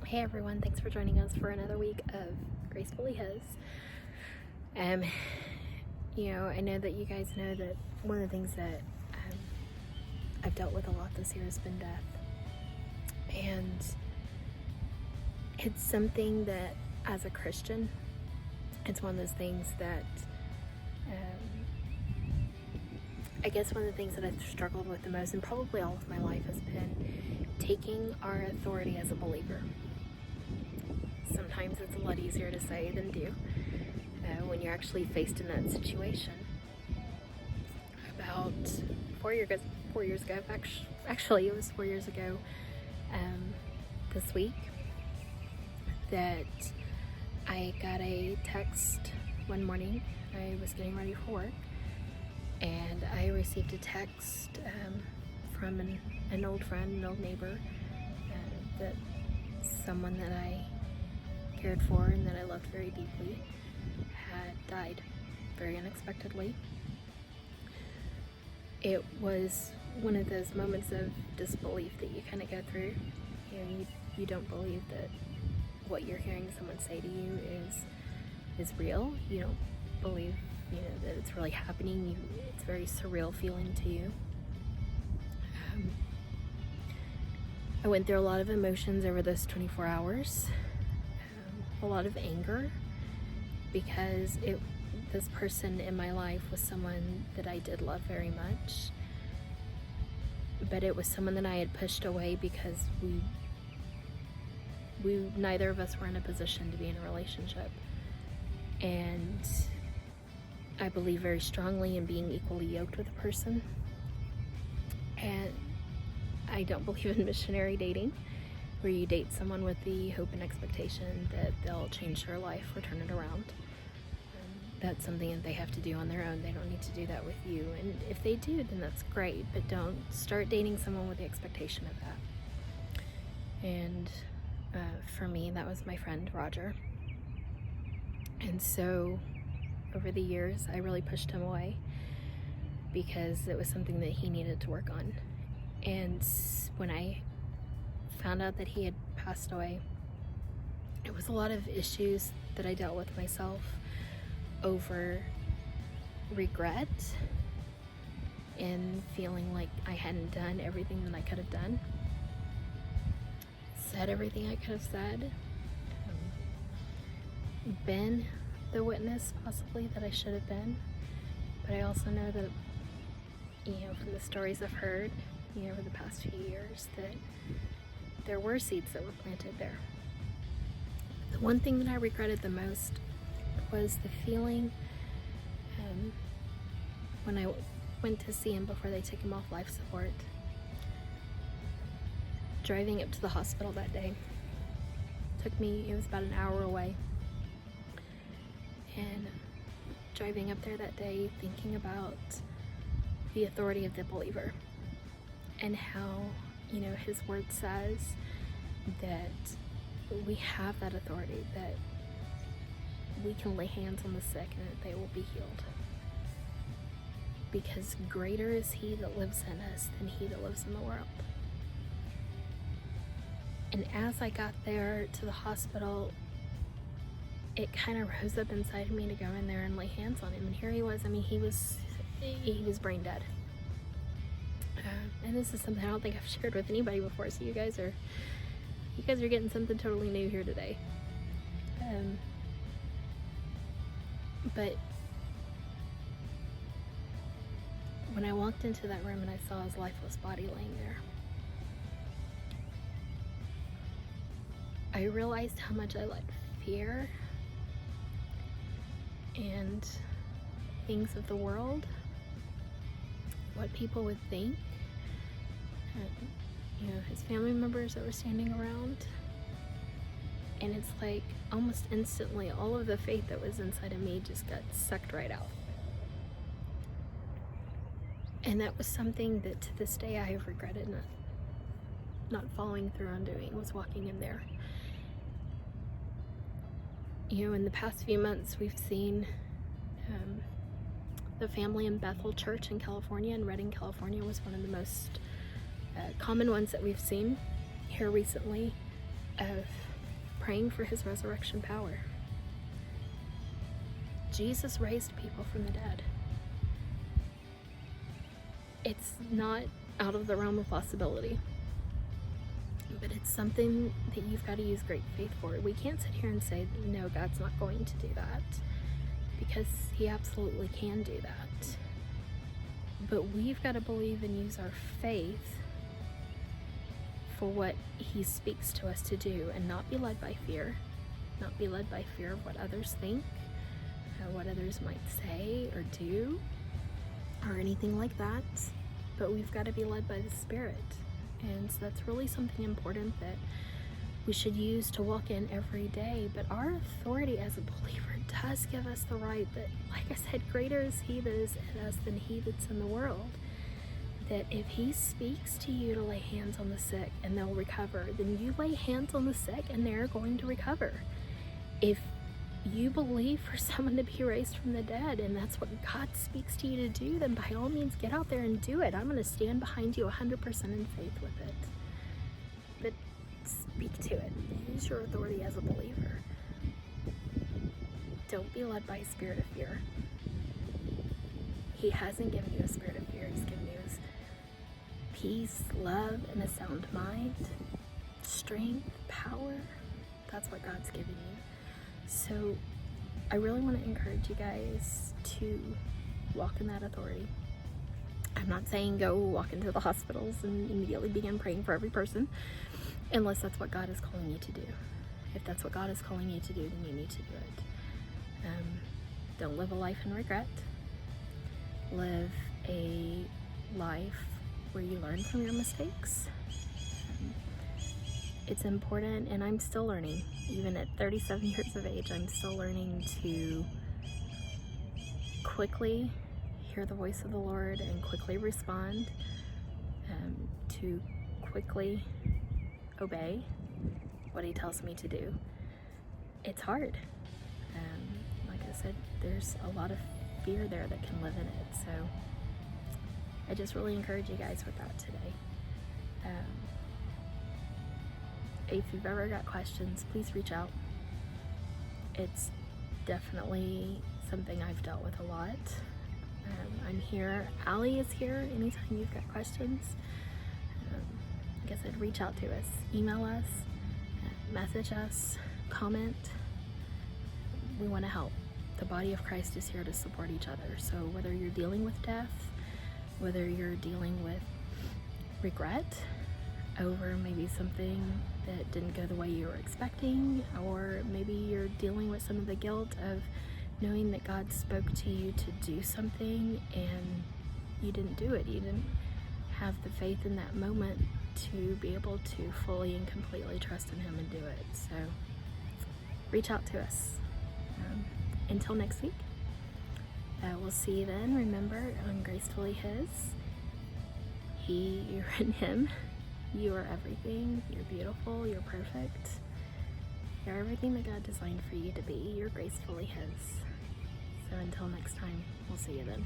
Hey everyone, thanks for joining us for another week of Gracefully His. I know that you guys know that one of the things that I've dealt with a lot this year has been death. And it's something that, as a Christian, it's one of those things that I guess one of the things that I've struggled with the most, and probably all of my life, has been taking our authority as a believer. Sometimes it's a lot easier to say than do when you're actually faced in that situation. About 4 years ago, actually it was 4 years ago this week, that I got a text one morning. I was getting ready for work, and I received a text from an old friend, an old neighbor, that someone that I cared for and that I loved very deeply had died very unexpectedly. It was one of those moments of disbelief that you kind of go through. You don't believe that what you're hearing someone say to you is real. You don't believe that it's really happening. It's a very surreal feeling to you. I went through a lot of emotions over those 24 hours. A lot of anger, because this person in my life was someone that I did love very much, but it was someone that I had pushed away because we neither of us were in a position to be in a relationship. And I believe very strongly in being equally yoked with a person, and I don't believe in missionary dating, where you date someone with the hope and expectation that they'll change their life or turn it around. That's something that they have to do on their own. They don't need to do that with you. And if they do, then that's great, but don't start dating someone with the expectation of that. And for me, that was my friend Roger. And so over the years, I really pushed him away because it was something that he needed to work on. And when I found out that he had passed away, it was a lot of issues that I dealt with myself over regret and feeling like I hadn't done everything that I could have done, said everything I could have said, been the witness possibly that I should have been. But I also know that, from the stories I've heard, over the past few years, that there were seeds that were planted there. The one thing that I regretted the most was the feeling when I went to see him before they took him off life support. Driving up to the hospital that day, it was about an hour away. And driving up there that day, thinking about the authority of the believer and how his word says that we have that authority, that we can lay hands on the sick and that they will be healed. Because greater is he that lives in us than he that lives in the world. And as I got there to the hospital, it kind of rose up inside of me to go in there and lay hands on him. And here he was. He was brain dead. And this is something I don't think I've shared with anybody before, so you guys are getting something totally new here today. But when I walked into that room and I saw his lifeless body laying there, I realized how much I let fear and things of the world, what people would think, his family members that were standing around. And it's like almost instantly all of the faith that was inside of me just got sucked right out. And that was something that to this day I have regretted not following through on doing, was walking in there. In the past few months, we've seen the family in Bethel Church in California, in Redding, California, was one of the most common ones that we've seen here recently, of praying for his resurrection power. Jesus raised people from the dead. It's not out of the realm of possibility, but it's something that you've got to use great faith for. We can't sit here and say, no, God's not going to do that, because he absolutely can do that. But we've got to believe and use our faith for what he speaks to us to do, and not be led by fear, not be led by fear of what others think, or what others might say or do, or anything like that. But we've got to be led by the Spirit. And so that's really something important that we should use to walk in every day. But our authority as a believer does give us the right that, like I said, greater is he that is in us than he that's in the world. That if he speaks to you to lay hands on the sick and they'll recover, then you lay hands on the sick and they're going to recover. If you believe for someone to be raised from the dead and that's what God speaks to you to do, then by all means get out there and do it. I'm going to stand behind you 100% in faith with it. But speak to it. Use your authority as a believer. Don't be led by a spirit of fear. He hasn't given you a spirit of fear. He's given you peace, love, and a sound mind, strength, power. That's what God's given you. So I really want to encourage you guys to walk in that authority. I'm not saying go walk into the hospitals and immediately begin praying for every person, unless that's what God is calling you to do. If that's what God is calling you to do, then you need to do it. Don't live a life in regret. Live a life where you learn from your mistakes. It's important, and I'm still learning. Even at 37 years of age, I'm still learning to quickly hear the voice of the Lord and quickly respond, to quickly obey what he tells me to do. It's hard. Like I said, there's a lot of fear there that can live in it. So I just really encourage you guys with that today. If you've ever got questions, please reach out. It's definitely something I've dealt with a lot. I'm here. Allie is here anytime you've got questions. Like I said, reach out to us. Email us, message us, comment. We want to help. The body of Christ is here to support each other. So whether you're dealing with death, whether you're dealing with regret over maybe something that didn't go the way you were expecting, or maybe you're dealing with some of the guilt of knowing that God spoke to you to do something and you didn't do it. You didn't have the faith in that moment to be able to fully and completely trust in him and do it. So reach out to us. Until next week, we'll see you then. Remember, on Gracefully His, you're in him. You are everything. You're beautiful. You're perfect. You're everything that God designed for you to be. You're gracefully his. So until next time, we'll see you then.